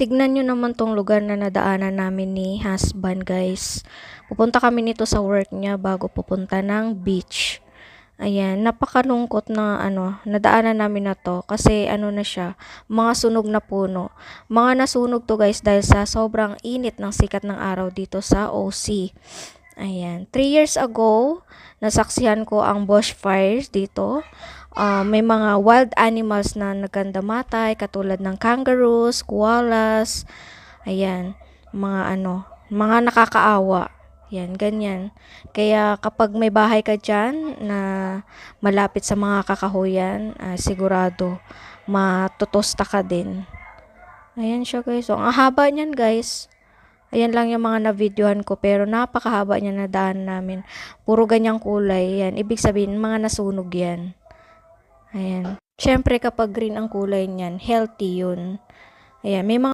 Tignan nyo naman tong lugar na nadaanan namin ni husband, guys. Pupunta kami nito sa work niya bago pupunta ng beach. Ayan, napakalungkot na nadaanan namin na to kasi na siya, mga sunog na puno. Mga nasunog to, guys, dahil sa sobrang init ng sikat ng araw dito sa OC. Ayan, 3 years ago, nasaksihan ko ang bushfires dito. May mga wild animals na nagkandamatay katulad ng kangaroos, koalas, ayan, mga nakakaawa. Yan, ganyan. Kaya kapag may bahay ka dyan na malapit sa mga kakahuyan, sigurado matutosta ka din. Ayan siya, guys. So, ang haba niyan, guys. Ayan lang yung mga na-videohan ko, pero napakahaba niya na daan namin. Puro ganyang kulay. Yan, ibig sabihin, mga nasunog yan. Ayan. Syempre, kapag green ang kulay niyan, healthy yun. Ayan, may mga